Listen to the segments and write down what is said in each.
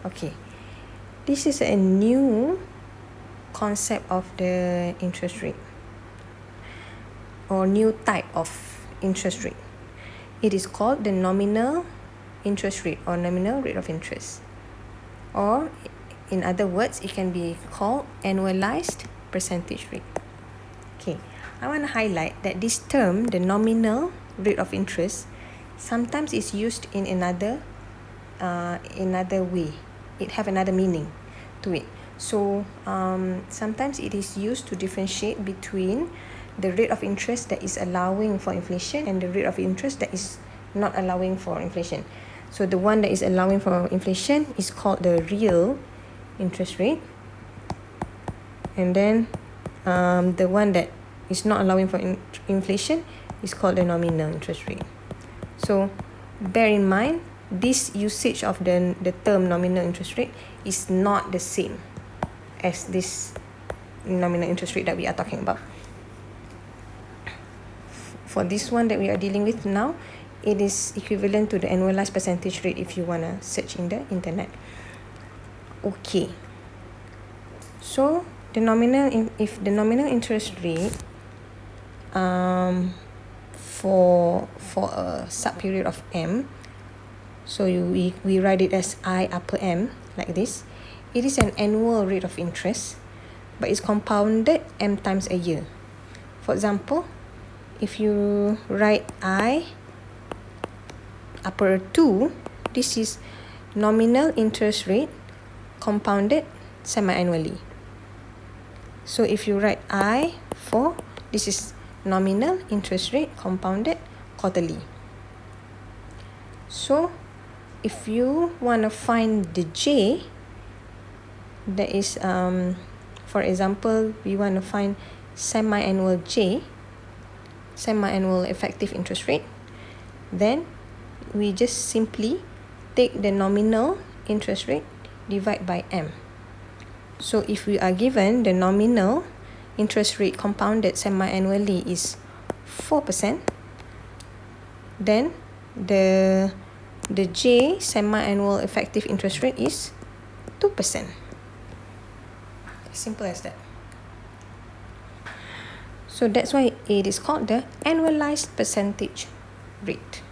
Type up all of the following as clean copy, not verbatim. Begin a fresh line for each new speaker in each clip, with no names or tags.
Okay, this is a new concept of the interest rate, or new type of interest rate. It is called the nominal interest rate or nominal rate of interest, or in other words, it can be called annualized percentage rate. Okay, I want to highlight that this term, the nominal rate of interest, sometimes is used in another way. It have another meaning to it. So sometimes it is used to differentiate between the rate of interest that is allowing for inflation and the rate of interest that is not allowing for inflation. So the one that is allowing for inflation is called the real interest rate, and then the one that is not allowing for inflation is called the nominal interest rate. So bear in mind, this usage of the term nominal interest rate is not the same as this nominal interest rate that we are talking about. For this one that we are dealing with now, it is equivalent to the annualized percentage rate if you want to search in the internet. Okay, so the nominal, if the nominal interest rate for a sub period of M, so we write it as I upper M like this. It is an annual rate of interest, but it's compounded M times a year. For example, if you write I upper 2, this is nominal interest rate compounded semi-annually. So if you write I 4, this is nominal interest rate compounded quarterly. So if you want to find the J, that is for example, we want to find semi-annual J, semi-annual effective interest rate, then we just simply take the nominal interest rate divide by M. So if we are given the nominal interest rate compounded semi-annually is 4%, then the J semi-annual effective interest rate is 2%. Simple as that. So that's why it is called the annualized percentage rate.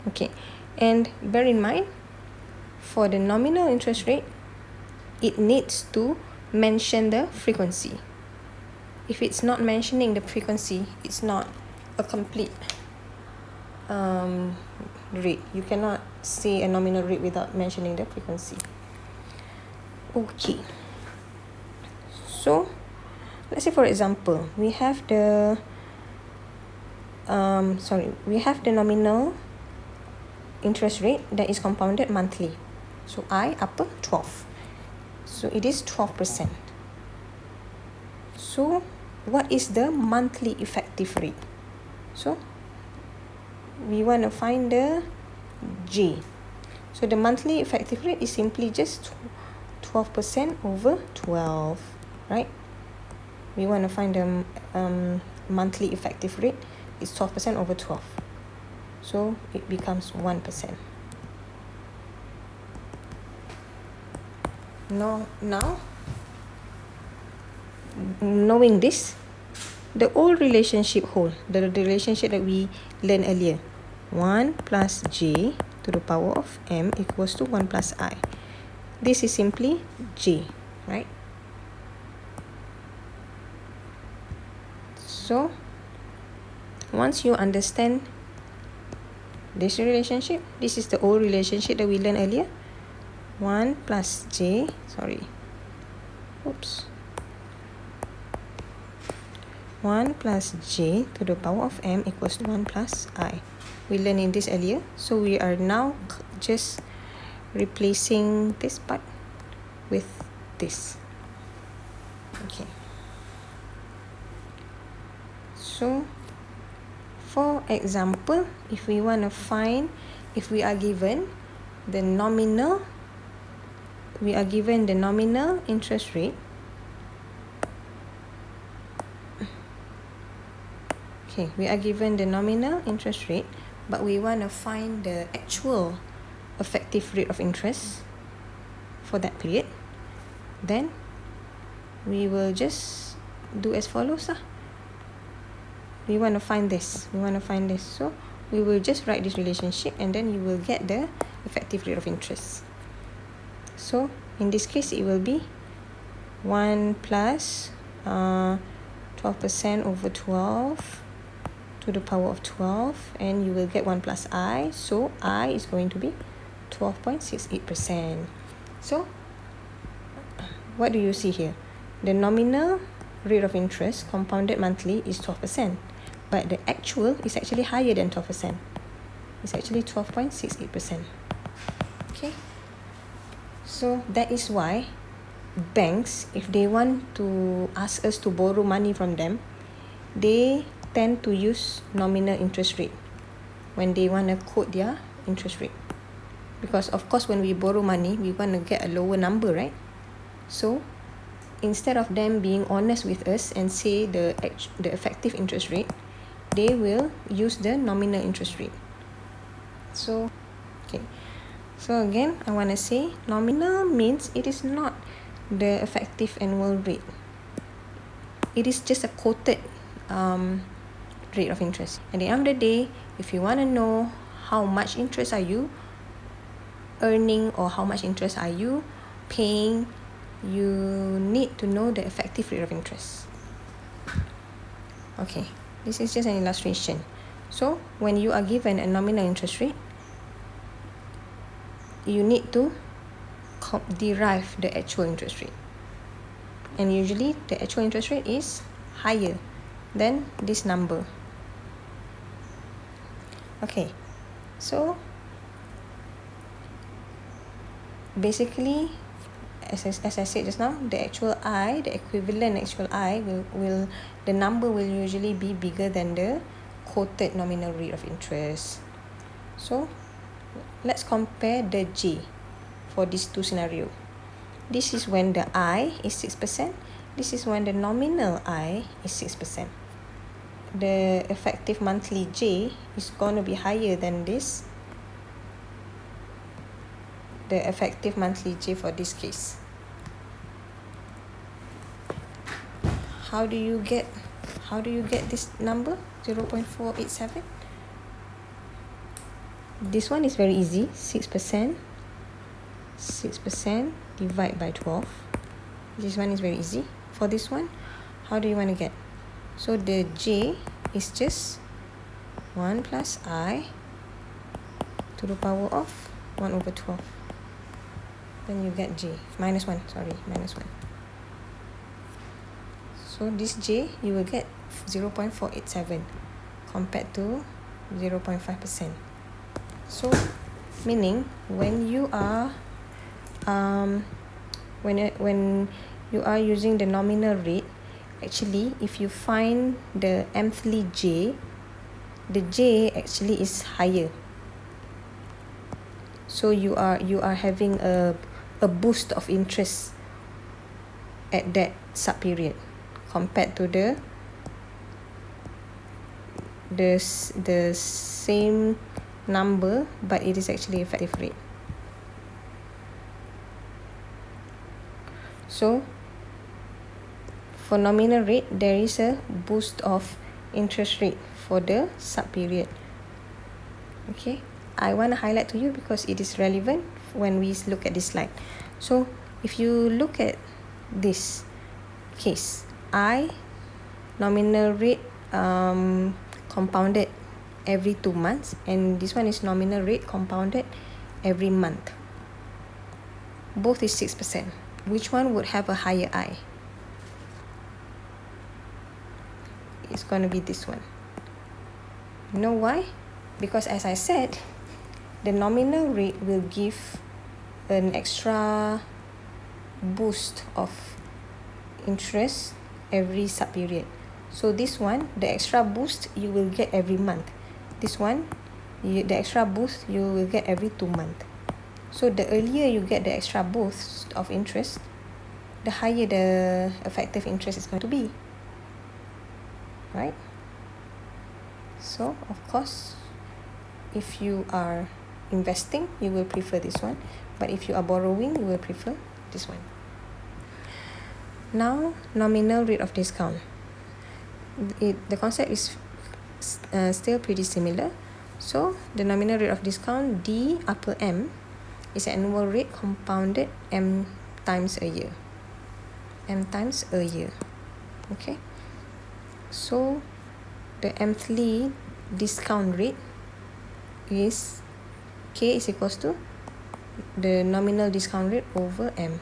Okay, and bear in mind, for the nominal interest rate, it needs to mention the frequency. If it's not mentioning the frequency, it's not a complete rate. You cannot say a nominal rate without mentioning the frequency. Okay, so let's say for example, we have the nominal interest rate that is compounded monthly. So I upper 12. So it is 12%. So what is the monthly effective rate? So we want to find the J. So the monthly effective rate is simply just 12% over 12, right? We want to find the monthly effective rate is 12% over 12. So it becomes 1%. Now, knowing this, the old relationship hold, the relationship that we learned earlier, 1 plus J to the power of M equals to 1 plus I. This is simply J, right? So once you understand this relationship, this is the old relationship that we learned earlier. 1 plus J, 1 plus J to the power of M equals to 1 plus I. We learned in this earlier, so we are now just replacing this part with this. Okay. So for example, if we want to find, if we are given the nominal, interest rate. Okay, we are given the nominal interest rate, but we want to find the actual effective rate of interest for that period, then we will just do as follows. We want to find this. So we will just write this relationship, and then you will get the effective rate of interest. So in this case, it will be 1 plus 12% over 12 to the power of 12, and you will get 1 plus I. So I is going to be 12.68%. So what do you see here? The nominal rate of interest compounded monthly is 12%, but the actual is actually higher than 12%. It's actually 12.68%. Okay, so that is why banks, if they want to ask us to borrow money from them, they tend to use nominal interest rate when they want to quote their interest rate, because of course when we borrow money, we want to get a lower number, right? So instead of them being honest with us and say the effective interest rate, they will use the nominal interest rate. So okay, so again, I want to say nominal means it is not the effective annual rate. It is just a quoted rate of interest. At the end of the day, if you want to know how much interest are you earning or how much interest are you paying, you need to know the effective rate of interest. Okay, this is just an illustration. So when you are given a nominal interest rate, you need to derive the actual interest rate, and usually the actual interest rate is higher than this number. Okay, so basically, as I said just now, the actual I, the equivalent actual I will the number will usually be bigger than the quoted nominal rate of interest. So let's compare the J for these two scenarios. This is when the I is 6%. This is when the nominal I is 6%. The effective monthly J is going to be higher than this, the effective monthly J for this case. How do you get this number 0.487? This one is very easy. 6% divide by 12. This one is very easy. For this one, how do you want to get? So the J is just 1 plus I to the power of 1 over 12. Then you get J, minus 1. So this J, you will get 0.487 compared to 0.5%. So meaning when you are when you are using the nominal rate, actually if you find the monthly J, the J actually is higher. So you are having a boost of interest at that sub period compared to the same number, but it is actually effective rate. So for nominal rate, there is a boost of interest rate for the sub period. Okay, I want to highlight to you because it is relevant when we look at this slide. So if you look at this case, I nominal rate compounded every 2 months, and this one is nominal rate compounded every month. Both is 6%. Which one would have a higher I? It's going to be this one. You know why? Because as I said, the nominal rate will give an extra boost of interest every sub period. So this one, the extra boost you will get every month. This one, the extra boost you will get every 2 months. So the earlier you get the extra boost of interest, the higher the effective interest is going to be, right? So of course, if you are investing, you will prefer this one. But if you are borrowing, you will prefer this one. Now, nominal rate of discount. The concept is still pretty similar. So, the nominal rate of discount, D upper M, is an annual rate compounded M times a year. M times a year. Okay. So, the monthly discount rate is K is equals to the nominal discount rate over M.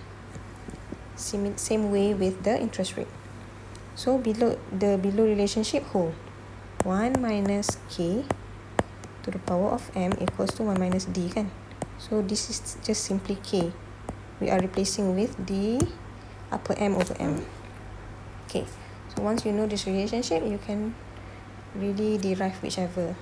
Same way with the interest rate. So below relationship hold. 1 minus K to the power of M equals to 1 minus D kan. So this is just simply K. We are replacing with D upper M over M. Okay. So once you know this relationship, you can really derive whichever